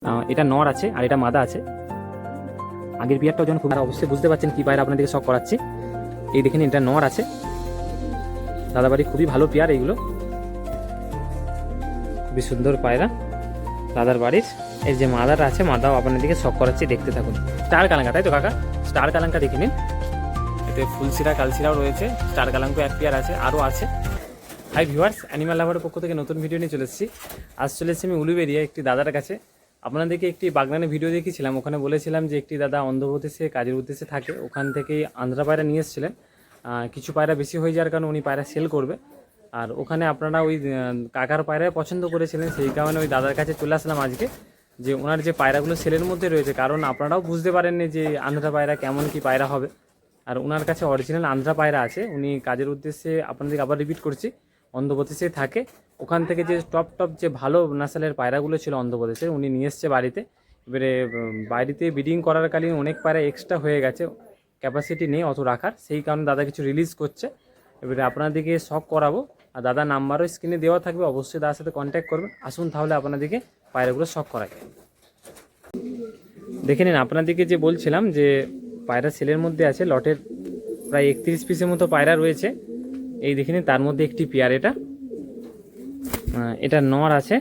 এটা নর আছে আর এটা মাদা আছে। আগের পেয়ারটাও যখন খুব অবশ্যই বুঝতে পারছেন কি পায়রা আপনাদেরকে শখ করাচ্ছি। এই দেখেন এটা নর আছে, দাদাবাড়ি খুবই ভালো পেয়ার এইগুলো, খুবই সুন্দর পায়রা দাদার বাড়ির। এই যে মাদাটা আছে, মাদাও আপনাদেরকে শখ করাচ্ছি, দেখতে থাকুন। স্টার কালাঙ্কা, তাই তো কাকা? স্টার কালাঙ্কা দেখে নিন, এতে ফুলশিরা কালশিরাও রয়েছে, স্টার কালাঙ্কা এক পেয়ার আছে, আরও আছে। হাই ভিউয়ার্স, অ্যানিমাল লাভারের পক্ষ থেকে নতুন ভিডিও নিয়ে চলে এসেছি। আজ চলে এসেছি আমি উলুবেড়িয়া একটি দাদার কাছে। আপনাদেরকে একটি বাগনানে ভিডিও দেখিয়েছিলাম, ওখানে বলেছিলাম যে একটি দাদা অন্ধ্রপ্রদেশে কাজের উদ্দেশ্যে থাকে, ওখান থেকেই আন্ধ্রা পায়রা নিয়ে এসেছিলেন। কিছু পায়রা বেশি হয়ে যাওয়ার কারণে উনি পায়রা সেল করবে, আর ওখানে আপনারা ওই কাকার পায়রায় পছন্দ করেছিলেন, সেই কারণে ওই দাদার কাছে চলে আসলাম আজকে, যে ওনার যে পায়রাগুলো সেলের মধ্যে রয়েছে, কারণ আপনারাও বুঝতে পারেননি যে আন্ধ্রা পায়রা কেমন কি পায়রা হবে। আর ওনার কাছে অরিজিনাল আন্ধ্রা পায়রা আছে, উনি কাজের উদ্দেশ্যে, আপনাদেরকে আবার রিপিট করছি, অন্ধ্রপ্রদেশে থাকে। ওখান থেকে যে টপ যে ভালো নাসালের পায়রাগুলো ছিল অন্ধ্রপ্রদেশে, উনি নিয়ে এসছে বাড়িতে। এবারে বাড়িতে ব্রিডিং করার কালীন অনেক পায়রা এক্সট্রা হয়ে গেছে, ক্যাপাসিটি নেই অত রাখার, সেই কারণে দাদা কিছু রিলিজ করছে। এবারে আপনাদেরকে শখ করাবো, আর দাদার নাম্বারও স্ক্রিনে দেওয়া থাকবে, অবশ্যই দাদার সাথে কন্ট্যাক্ট করবেন। আসুন তাহলে আপনাদেরকে পায়রাগুলো শখ করায়। দেখে নিন, আপনাদেরকে যে বলছিলাম যে পায়রা সেলের মধ্যে আছে, লটের প্রায় 31 পিসের মতো পায়রা রয়েছে। এই দেখে নিন, তার মধ্যে একটি পেয়ার, এটা নর আছে।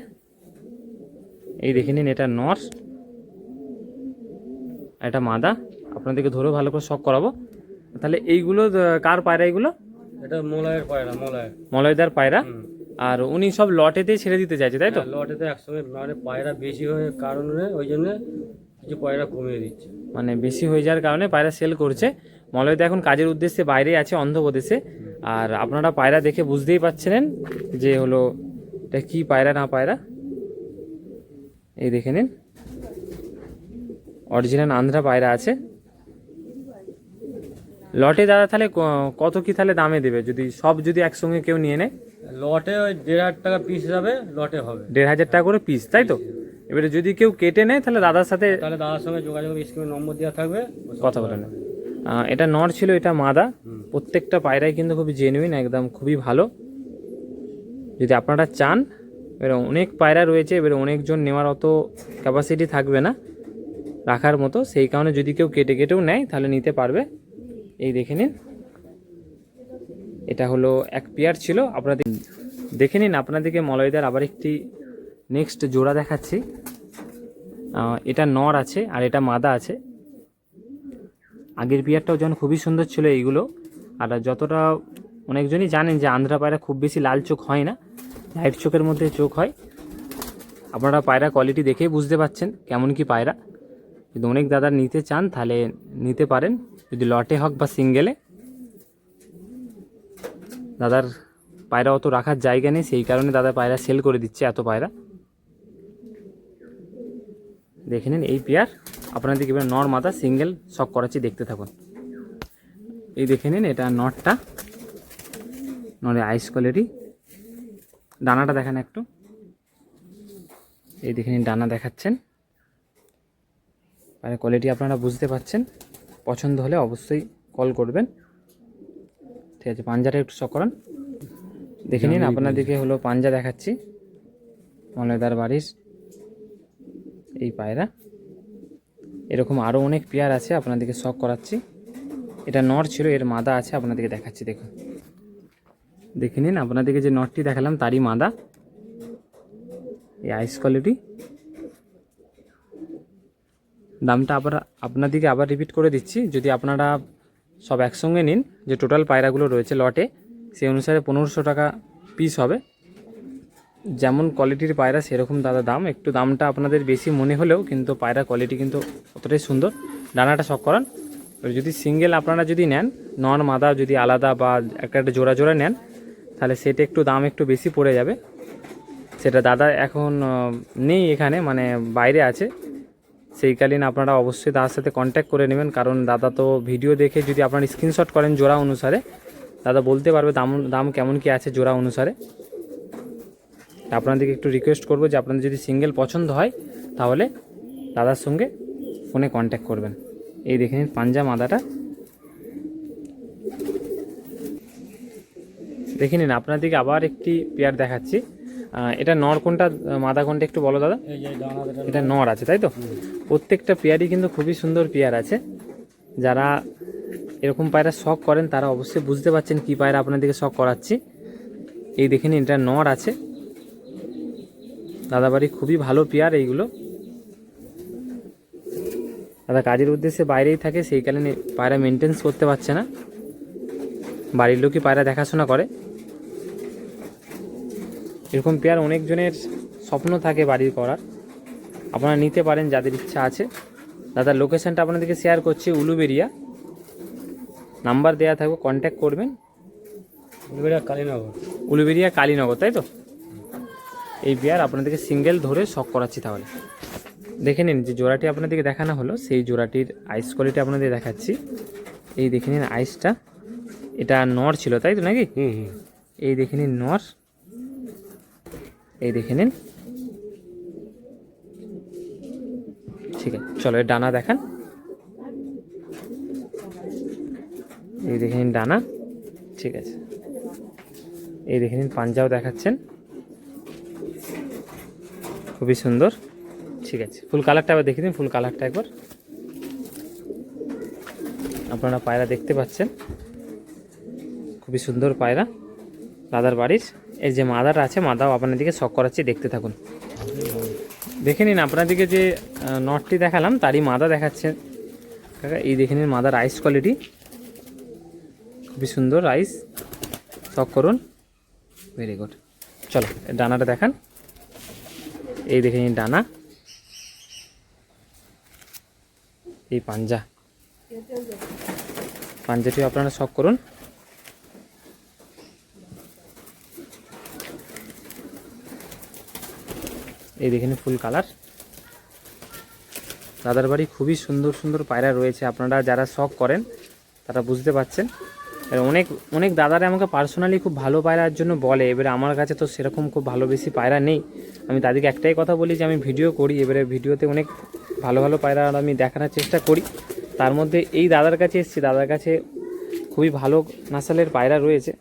এই দেখে নিন, এটা নর, এটা মাদা। আপনাদেরকে ধরেও ভালো করে শখ করাবো। তাহলে এইগুলো কার পায়রা? এইগুলো এটা মলয়ের পায়রা, মলয়দার পায়রা। আর উনি সব লটেতেই ছেড়ে দিতে চাইছে, তাই তো? লটেতে একসঙ্গে মানে পায়রা বেশি হয়ে কারণে ওই জন্য কিছু পায়রা কমিয়ে দিচ্ছে, মানে বেশি হয়ে যাওয়ার কারণে পায়রা সেল করছে। মলয়দা এখন কাজের উদ্দেশ্যে বাইরে আছে, অন্ধ্রপ্রদেশে। আর আপনারা পায়রা দেখে বুঝতেই পারছিলেন যে হলো এটা কি পায়রা না পায়রা। এই দেখে নিন, অরিজিনাল আন্ধ্রা পায়রা আছে। লটে দাদা তাহলে কত কি তাহলে দামে দেবে যদি সব যদি একসঙ্গে কেউ নিয়ে নেয়? লটে ওই 1,500 টাকা পিস যাবে, লটে হবে 1,500 টাকা করে পিস, তাই তো? এবারে যদি কেউ কেটে নেয় তাহলে দাদার সাথে, তাহলে দাদার সঙ্গে যোগাযোগ, স্ক্রিনে নম্বর দেওয়া থাকবে, কথা বলে নেয়। এটা নর ছিল, এটা মাদা। প্রত্যেকটা পায়রাই কিন্তু খুবই জেনুইন, একদম খুবই ভালো। যদি আপনারা চান, এবারে অনেক পায়রা রয়েছে, এবারে অনেকজন নেওয়ার অত ক্যাপাসিটি থাকবে না রাখার মতো, সেই কারণে যদি কেউ কেটেও নেয় তাহলে নিতে পারবে। এই দেখে নিন, এটা হলো এক পেয়ার ছিল। আপনাদের দেখে নিন, আপনাদেরকে মলয়দার আবার একটি নেক্সট জোড়া দেখাচ্ছি। এটা নর আছে আর এটা মাদা আছে। আগের পেয়ারটাও যখন খুবই সুন্দর ছিল এইগুলো। আর যতটা অনেকজনই জানেন যে আন্ধ্রা পায়রা খুব বেশি লাল চোখ হয় না, লাইট চোখের মধ্যে চোখ হয়। আপনারা পায়রা কোয়ালিটি দেখেই বুঝতে পাচ্ছেন কেমন কি পায়রা। যদি অনেক দাদা নিতে চান তাহলে নিতে পারেন, যদি লটে হোক বা সিঙ্গেলে। দাদার পায়রা অত রাখার জায়গা নেই, সেই কারণে দাদা পায়রা সেল করে দিচ্ছে, এত পায়রা। দেখে নিন এই পেয়ার, আপনাদেরকে এবার নর মাদা সিঙ্গেল শখ করাচ্ছি, দেখতে থাকুন। এই দেখে নিন, এটা নটটা, নরে আইস কোয়ালিটি। ডানাটা দেখেন একটু, এই দেখে নিন ডানা দেখাচ্ছেন। পায়রা কোয়ালিটি আপনারা বুঝতে পাচ্ছেন। পছন্দ হলে অবশ্যই কল করবেন, ঠিক আছে? পাঞ্জাটা একটু শখ করান। দেখে নিন, আপনাদেরকে হলো পাঞ্জা দেখাচ্ছি, মলয়দার বাড়ির এই পায়রা। এরকম আরও অনেক পেয়ার আছে, আপনাদেরকে শখ করাচ্ছি। এটা নর ছিল, এর মাদা আছে, আপনাদেরকে দেখাচ্ছি, দেখুন। দেখে নিন, আপনাদেরকে যে নটটি দেখালাম তারই মাদা, এই আইস কোয়ালিটি। দামটা আপনাদেরকে আবার রিপিট করে দিচ্ছি, যদি আপনারা সব একসঙ্গে নিন, যে টোটাল পায়রাগুলো রয়েছে লটে, সেই অনুসারে 1500 টাকা পিস হবে। যেমন কোয়ালিটির পায়রা সেরকম দাদা দাম। একটু দামটা আপনাদের বেশি মনে হলেও কিন্তু পায়রা কোয়ালিটি কিন্তু অতটাই সুন্দর। ডানাটা শখ করান। যদি সিঙ্গেল আপনারা যদি নেন, নর মাদা যদি আলাদা বা একটা জোড়া নেন, তাহলে সেটা একটু দাম একটু বেশি পড়ে যাবে। সেটা দাদা এখন নেই এখানে, মানে বাইরে আছে, সেইকালীন আপনারা অবশ্যই দাদার সাথে কন্ট্যাক্ট করে নেবেন। কারণ দাদা তো ভিডিও দেখে যদি আপনারা স্ক্রিনশট করেন জোড়া অনুসারে, দাদা বলতে পারবে দাম কেমন কি আছে জোড়া অনুসারে। আপনাদেরকে একটু রিকোয়েস্ট করবো যে আপনাদের যদি সিঙ্গেল পছন্দ হয় তাহলে দাদার সঙ্গে ফোনে কন্ট্যাক্ট করবেন। এই দেখে নিন পাঞ্জা মাদাটা, দেখে নিন। আপনাদেরকে আবার একটি পেয়ার দেখাচ্ছি। এটা নর কোনটা মাদা কোনটা একটু বলো দাদা। এই যে ডানা যেটা এটা নর আছে তাই তো? প্রত্যেকটা পেয়ারই কিন্তু খুবই সুন্দর পেয়ার আছে। যারা এরকম পায়রা শখ করেন তারা অবশ্যই বুঝতে পারছেন কী পায়রা আপনাদেরকে শখ করাচ্ছি। এই দেখে নিন, এটা নর আছে। দাদাবাড়ি খুবই ভালো পেয়ার এইগুলো। দাদা কাজের উদ্দেশ্যে বাইরেই থাকে, সেই কারণে পায়রা মেনটেন্স করতে পারছে না। বাড়ির লোকই পায়রা দেখাশোনা করে। এরকম পেয়ার অনেকজনের স্বপ্ন থাকে বাড়ির করার, আপনারা নিতে পারেন যাদের ইচ্ছা আছে। দাদার লোকেশানটা আপনাদেরকে শেয়ার করছি, উলুবেড়িয়া। নাম্বার দেওয়া থাকবে, কন্ট্যাক্ট করবেন। কালীনগর। উলুবেড়িয়া কালীনগর তাই তো? এই পেয়ার আপনাদেরকে সিঙ্গেল ধরে শখ করাচ্ছি। তাহলে দেখে নিন যে জোড়াটি আপনাদেরকে দেখানো হলো, সেই জোড়াটির আইস কোয়ালিটি আপনাদের দেখাচ্ছি। এই দেখে নিন আইসটা, এটা নর ছিল তাই তো নাকি? এই দেখে নিন নর, এই দেখে নিন। ঠিক আছে, চলো এর ডানা দেখান। এই দেখে নিন ডানা, ঠিক আছে। এই দেখে নিন পাঞ্জাও দেখাচ্ছেন, খুবই সুন্দর। ঠিক আছে, ফুল কালারটা আবার দেখে দিন, ফুল কালারটা একবার। আপনারা পায়রা দেখতে পাচ্ছেন, খুবই সুন্দর পায়রা দাদার বাড়ির। এই যে মাদাটা আছে, মাদাও আপনাদেরকে শখ করাচ্ছি, দেখতে থাকুন। দেখে নিন আপনাদেরকে যে নটটি দেখালাম তারই মাদা দেখাচ্ছেন কাকা। এই দেখে নিন মাদার আইস কোয়ালিটি, খুবই সুন্দর আইস, শখ করুন। Very good. চলো ডানাটা দেখান। এই দেখে নিন ডানা, এই পাঞ্জা, পাঞ্জাটিও আপনারা শখ করুন। এই দেখেন ফুল কালার। দাদার বাড়ি খুবই সুন্দর সুন্দর পায়রা রয়েছে, আপনারা যারা শখ করেন তারা বুঝতে পারছেন। অনেক অনেক দাদারা আমাকে পার্সোনালি খুব ভালো পায়রার জন্য বলে, এবারে আমার কাছে তো সেরকম খুব ভালো বেশি পায়রা নেই। আমি তাদেরকে একটাই কথা বলি যে আমি ভিডিও করি, এবারে ভিডিওতে অনেক ভালো ভালো পায়রা আমি দেখানোর চেষ্টা করি। তার মধ্যে এই দাদার কাছে এসেছি, দাদার কাছে খুবই ভালো নাসালের পায়রা রয়েছে।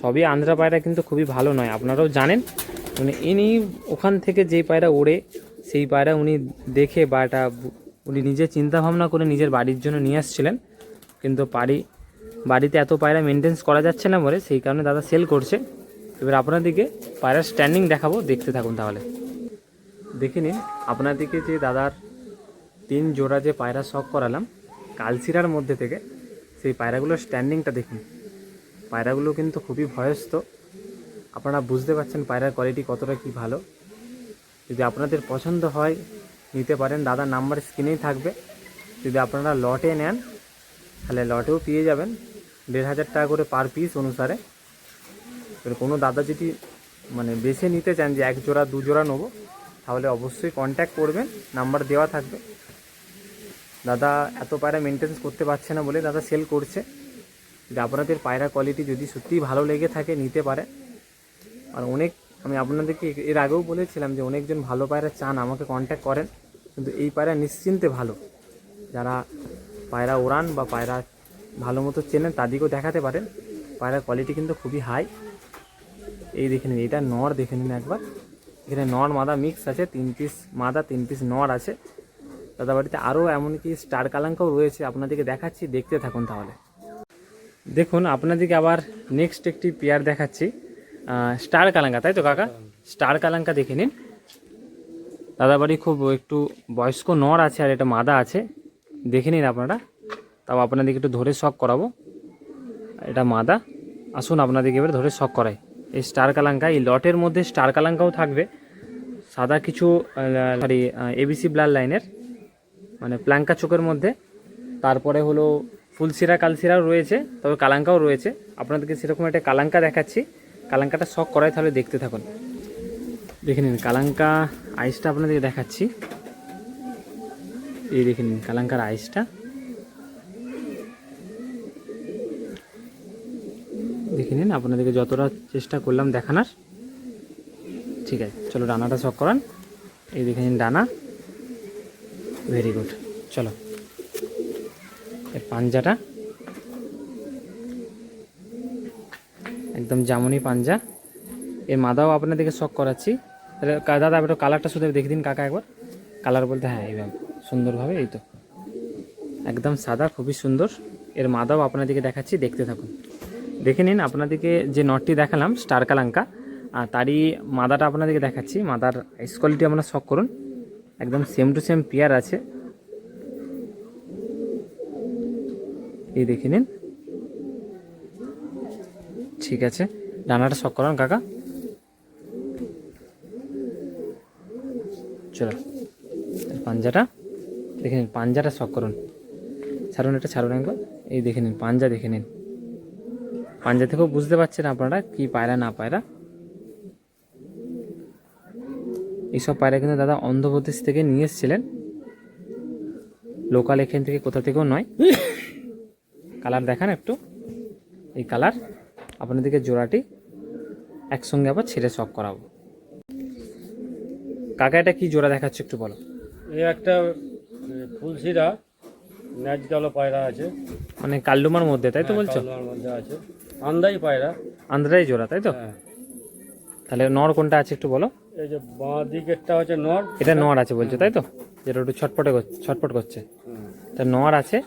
সবই আন্ধ্রা পায়রা কিন্তু খুবই ভালো নয়, আপনারাও জানেন। মানে ইনি ওখান থেকে যেই পায়রা ওড়ে সেই পায়রা উনি দেখে বা এটা উনি নিজে চিন্তা ভাবনা করে নিজের বাড়ির জন্য নিয়ে আসছিলেন, কিন্তু বাড়িতে এত পায়রা মেনটেন্স করা যাচ্ছে না বলে সেই কারণে দাদা সেল করছে। এবার আপনাদেরকে পায়রার স্ট্যান্ডিং দেখাবো, দেখতে থাকুন। তাহলে দেখে নিন আপনাদেরকে যে দাদার 3 জোড়া যে পায়রা শখ করালাম কালচিরার মধ্যে থেকে, সেই পায়রাগুলোর স্ট্যান্ডিংটা দেখুন। পায়রাগুলো কিন্তু খুবই ভয়স্ত, আপনারা বুঝতে পারছেন পায়রার কোয়ালিটি কতটা কি ভালো। যদি আপনাদের পছন্দ হয় নিতে পারেন, দাদার নাম্বার স্ক্রিনেই থাকবে। যদি আপনারা লটে নেন তাহলে লটেও পেয়ে যাবেন 1500 টাকা করে পার পিস অনুসারে। এবার কোনো দাদা যদি মানে বেছে নিতে চান যে 1 জোড়া 2 জোড়া নেবো, তাহলে অবশ্যই কন্ট্যাক্ট করবেন, নাম্বার দেওয়া থাকবে। দাদা এত পায়রা মেনটেন্স করতে পারছে না বলে দাদা সেল করছে। যদি আপনাদের পায়রা কোয়ালিটি যদি সত্যিই ভালো লেগে থাকে নিতে পারে। আর আমি আপনাদেরকে এর আগেও বলেছিলাম যে অনেকজন ভালো পায়রা চান, আমাকে কন্ট্যাক্ট করেন, কিন্তু এই পায়রা নিশ্চিন্তে ভালো। যারা পায়রা ওড়ান বা পায়রা ভালো মতো চেনেন তাদেরকেও দেখাতে পারেন। পায়রার কোয়ালিটি কিন্তু খুবই হাই। এই দেখে নিন, এটা নর দেখে নিন একবার। এখানে নর মাদা মিক্স আছে, 3 পিস মাদা 3 পিস নর আছে। দাদা বাড়িতে আরও এমনকি স্টার কালাঙ্কাও রয়েছে, আপনাদেরকে দেখাচ্ছি, দেখতে থাকুন। তাহলে দেখুন আপনাদেরকে আবার নেক্সট একটি পেয়ার দেখাচ্ছি, স্টার কালাঙ্কা তাই তো কাকা? স্টার কালাঙ্কা দেখে নিন। দাদা বাড়ি খুব একটু বয়স্ক নর আছে আর এটা মাদা আছে, দেখে নিন আপনারা। তাও আপনাদেরকে একটু ধরে শখ করাবো। এটা মাদা, আসুন আপনাদেরকে এবার ধরে শখ করাই। এই স্টার কালাঙ্কা, এই লটের মধ্যে স্টার কালাঙ্কাও থাকবে, সাদা কিছু এবিসি ব্লাড লাইনের মানে প্ল্যাঙ্কা চোখের মধ্যে। তারপরে হলো ফুলসিরা কালসিরাও রয়েছে, তবে কালাঙ্কাও রয়েছে। আপনাদেরকে সেরকম একটা কালাঙ্কা দেখাচ্ছি, কালাঙ্কাটা শখ করাই, তাহলে দেখতে থাকুন। দেখে নিন কালাঙ্কা আইসটা আপনাদেরকে দেখাচ্ছি। এই দেখে নিন কালাঙ্কার আইসটা, দেখে নিন। আপনাদেরকে যতটা চেষ্টা করলাম দেখানোর, ঠিক আছে। চলো ডানাটা শখ করান। এই দেখে নিন ডানা, ভেরি গুড। চলো এর পাঞ্জাটা একদম জামুনি পাঞ্জা, এর মাদাও আপনাদেরকে শখ করাচ্ছি। তাহলে দাদা একটু কালারটা শুধু দেখে দিন কাকা একবার। কালার বলতে হ্যাঁ এইভাবে সুন্দরভাবে, এই তো একদম সাদা, খুবই সুন্দর। এর মাদাও আপনাদেরকে দেখাচ্ছি, দেখতে থাকুন। দেখে নিন, আপনাদেরকে যে নটটি দেখালাম স্টার কালাঙ্কা, আর তারই মাদাটা আপনাদেরকে দেখাচ্ছি। মাদার আইস কোয়ালিটি আপনারা শখ করুন, একদম সেম টু সেম পেয়ার আছে। এই দেখে নিন, ঠিক আছে। ডানাটা শখ করান কাকা, চলো। পাঞ্জাটা দেখে নিন, পাঞ্জাটা শখ করুন। ছাড়ুন, এটা ছাড়ুন একবার। এই দেখে নিন পাঞ্জা, দেখে নিন। পাঞ্জা থেকেও বুঝতে পারছেন আপনারা কি পায়রা না পায়রা। এইসব পায়রা কিন্তু দাদা অন্ধ্রপ্রদেশ থেকে নিয়ে এসেছিলেন, লোকাল এখান থেকে কোথা থেকেও নয়। কালার দেখান একটু, এই কালার আপনাদেরকে জোড়াটি একসঙ্গে আবার ছেড়ে শখ করাবো। কাকা এটা কি জোড়া দেখাচ্ছে একটু বলো। এই একটা ফুলশিরা ন্যাচ কালো পায়রা আছে, মানে কাল্লুমার মধ্যে, তাই তো বলছো? কালোর মধ্যে আছে, আন্দাই পায়রা। আন্ধ্রাই জোড়া, তাই তো? হ্যাঁ। তাহলে নর কোনটা আছে একটু বলো। এই যে বাঁ দিকেরটা হচ্ছে নর। এটা নর আছে বলছো, তাই তো? যেটা একটু ছটপট করছে, তা নর আছে।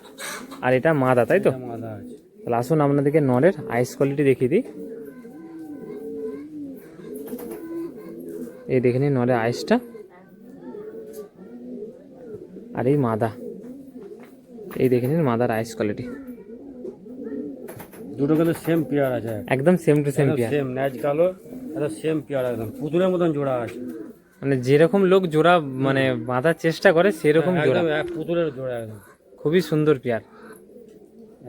আর এটা মাদা, তাই তো? মাদা আছে। তাহলে আসুন আপনাদেরকে নরের আইস কোয়ালিটি দেখিয়ে দিই। এই দেখে নিন নরের আইসটা, আর এই মাদা, এই দেখে নিন মাদার আইস কোয়ালিটি। দুটো কিন্তু সেম পেয়ার আছে, একদম same to same pair, same ন্যাচ কালো, একদম সেম পেয়ার, একদম পুতুলের মতন জোড়া আছে। মানে যেরকম লোক জোড়া মানে বাঁধার চেষ্টা করে সেরকম জোড়া, একদম এক পুতুলের জোড়া, একদম খুবই সুন্দর পেয়ার।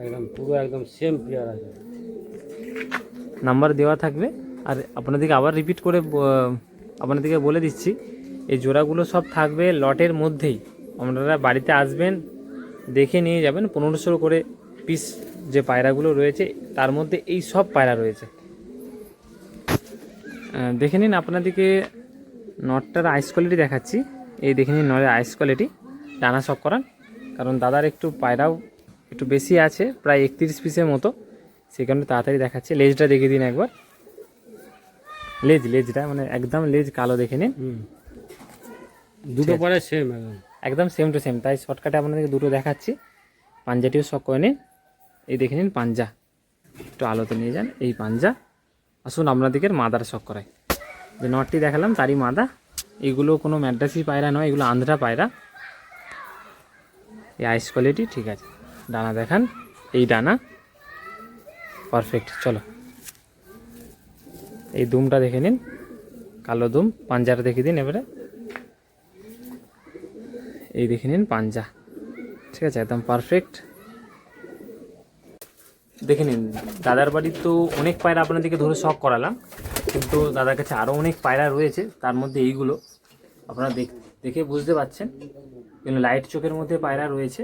একদম পুরো একদম সেম পেয়ার আছে। নাম্বার দেওয়া থাকবে। আর আপনাদেরকে আবার রিপিট করে আপনাদেরকে বলে দিচ্ছি, এই জোড়াগুলো সব থাকবে লটের মধ্যেই। আপনারা বাড়িতে আসবেন, দেখে নিয়ে যাবেন। 1500 করে পিস যে পায়রাগুলো রয়েছে তার মধ্যে এই সব পায়রা রয়েছে। দেখে নিন, আপনাদেরকে নটটার আইস কোয়ালিটি দেখাচ্ছি। এই দেখে নিন নটের আইস কোয়ালিটি, ডানা শখ করান। কারণ দাদার একটু পায়রাও একটু বেশি আছে, প্রায় 31 পিসের মতো, সেই কারণে তাড়াতাড়ি দেখাচ্ছি। লেজটা দেখিয়ে দিন একবার। লেজটা মানে একদম লেজ কালো, দেখে নিন। দুটো পরে সেম, একদম সেম টু সেম, তাই শর্টকাটে আপনাদেরকে দুটো দেখাচ্ছি। পাঞ্জাটিও শখ করে নিন। এই দেখে নিন পাঞ্জা, একটু আলোতে নিয়ে যান। এই পাঞ্জা। আসুন আপনাদেরকে মাদার শখ করাই। যে নটটি দেখালাম তারই মাদা। এগুলো কোনো ম্যাড্রাসি পায়রা নয়, এগুলো আন্ধ্রা পায়রা। এই আইস কোয়ালিটি ঠিক আছে। ডানা দেখান, এই ডানা পারফেক্ট। চলো, এই দুমটা দেখে নিন, কালো দুম। পাঞ্জাটা দেখে দিন এবারে। এই দেখে নিন পাঞ্জা, ঠিক আছে, একদম পারফেক্ট। দেখে নিন, দাদার বাড়ির তো অনেক পায়রা আপনাদেরকে ধরে শখ করালাম, কিন্তু দাদার কাছে আরও অনেক পায়রা রয়েছে। তার মধ্যে এইগুলো আপনারা দেখে বুঝতে পারছেন, কিন্তু লাইট চোখের মধ্যে পায়রা রয়েছে।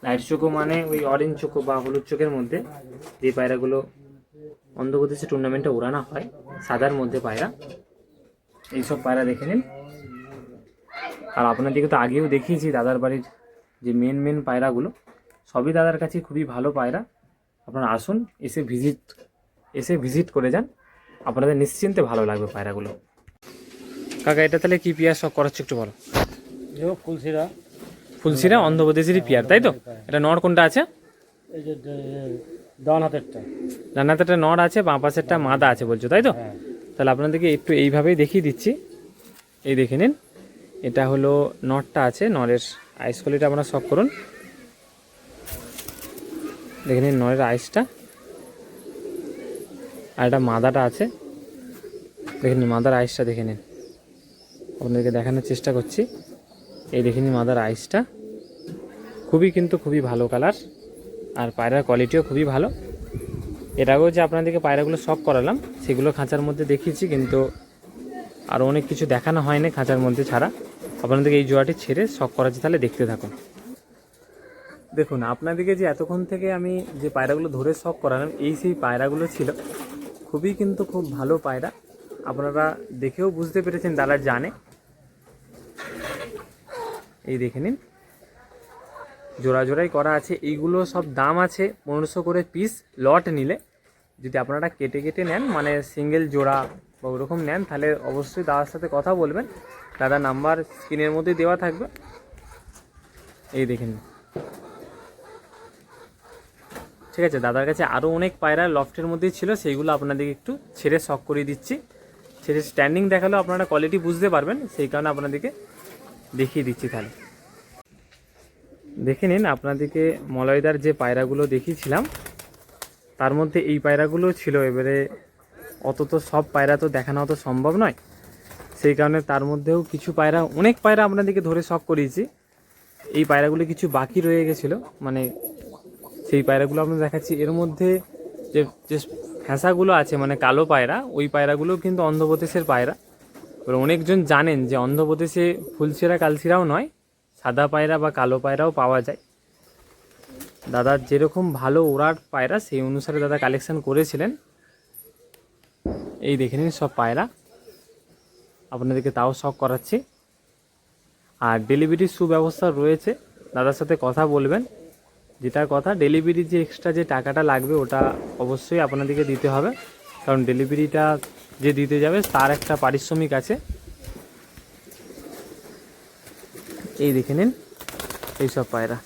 লাইট চোখো মানে ওই অরেঞ্জ চোখো বা হলুদ চোখের মধ্যে যে পায়রাগুলো অন্ধ্রপ্রদেশে টুর্নামেন্টে ওড়ানো হয়, সাদার মধ্যে পায়রা। এইসব পায়রা দেখে নিন। আর আপনাদেরকে তো আগেও দেখিয়েছি দাদার বাড়ির যে মেন পায়রাগুলো, সবই দাদার কাছে খুবই ভালো পায়রা। আপনারা আসুন, এসে ভিজিট করে যান, আপনাদের নিশ্চিন্তে ভালো লাগবে পায়রাগুলো। কাকা এটা তাহলে কি পেয়ার শখ করাচ্ছে একটু বলো। ফুলশিরা অন্ধ্রপ্রদেশেরই পেয়ার, তাই তো? এটা নর কোনটা আছে? এই যে ডান হাতেরটা, ডান হাতেরটা নর আছে, বাঁ পাশেরটা মাদা আছে বলছো, তাই তো? তাহলে আপনাদেরকে একটু এইভাবেই দেখিয়ে দিচ্ছি। এই দেখে নিন, এটা হলো নরটা আছে। নরের আইস কোয়ালিটি আপনারা শখ করুন। দেখে নিন নরের আইসটা, আর এটা মাদাটা আছে। দেখে নিন মাদার আইসটা, দেখে নিন, আপনাদেরকে দেখানোর চেষ্টা করছি। এই দেখে নিন মাদার আইসটা, খুবই ভালো কালার, আর পায়রার কোয়ালিটিও খুবই ভালো। এর আগেও যে আপনাদেরকে পায়রাগুলো শখ করালাম সেগুলো খাঁচার মধ্যে দেখিয়েছি, কিন্তু আরও অনেক কিছু দেখানো হয়নি খাঁচার মধ্যে ছাড়া। আপনাদেরকে এই জোড়াটি ছেড়ে শখ করাচ্ছি, তাহলে দেখতে থাকুন। দেখুন, আপনাদেরকে যে এতক্ষণ থেকে আমি যে পায়রাগুলো ধরে শখ করালাম, সেই পায়রাগুলো ছিল খুব ভালো পায়রা। আপনারা দেখেও বুঝতে পেরেছেন, দাদা জানে। এই দেখে নিন, জোড়াই করা আছে। এইগুলো সব দাম আছে 1500 করে পিস। লট নিলে যদি আপনারা কেটে নেন, মানে সিঙ্গেল জোড়া বা ওরকম নেন তাহলে অবশ্যই দাদার সাথে কথা বলবেন। দাদার নাম্বার স্ক্রিনের মধ্যে দেওয়া থাকবে। এই দেখে নিন। ঠিক আছে, দাদার কাছে আরও অনেক পায়রা লফটের মধ্যেই ছিল, সেইগুলো আপনাদেরকে একটু ছেড়ে শখ করিয়ে দিচ্ছি। ছেড়ে স্ট্যান্ডিং দেখালেও আপনারা কোয়ালিটি বুঝতে পারবেন, সেই কারণে আপনাদেরকে দেখিয়ে দিচ্ছি। তাহলে দেখে নিন, আপনাদেরকে মলয়দার যে পায়রাগুলো দেখিয়েছিলাম তার মধ্যে এই পায়রাগুলো ছিল। এবারে অত তো সব পায়রা তো দেখানো অত সম্ভব নয়, সেই কারণে তার মধ্যেও কিছু পায়রা, অনেক পায়রা আপনাদেরকে ধরে শখ করিয়েছি। এই পায়রাগুলো কিছু বাকি রয়ে গেছিলো, মানে সেই পায়রাগুলো আপনাদের দেখাচ্ছি। এর মধ্যে যে যে ফ্যাঁসাগুলো আছে মানে কালো পায়রা, ওই পায়রাগুলোও কিন্তু অন্ধ্রপ্রদেশের পায়রা। এবার অনেকজন জানেন যে অন্ধ্রপ্রদেশে ফুলছেরা কালছিরাও নয়, সাদা পায়রা বা কালো পায়রাও পাওয়া যায়। দাদার যেরকম ভালো ওড়ার পায়রা সেই অনুসারে দাদা কালেকশন করেছিলেন। এই দেখে নিন সব পায়রা, আপনাদেরকে তাও শখ করাচ্ছি। আর ডেলিভারির সুব্যবস্থা রয়েছে, দাদার সাথে কথা বলবেন। যেটা কথা, ডেলিভারির যে এক্সট্রা যে টাকাটা লাগবে ওটা অবশ্যই আপনাদেরকে দিতে হবে, কারণ ডেলিভারিটা যে দিতে যাবে তার একটা পারিশ্রমিক আছে। এই দেখে নিন এই সব পায়রা।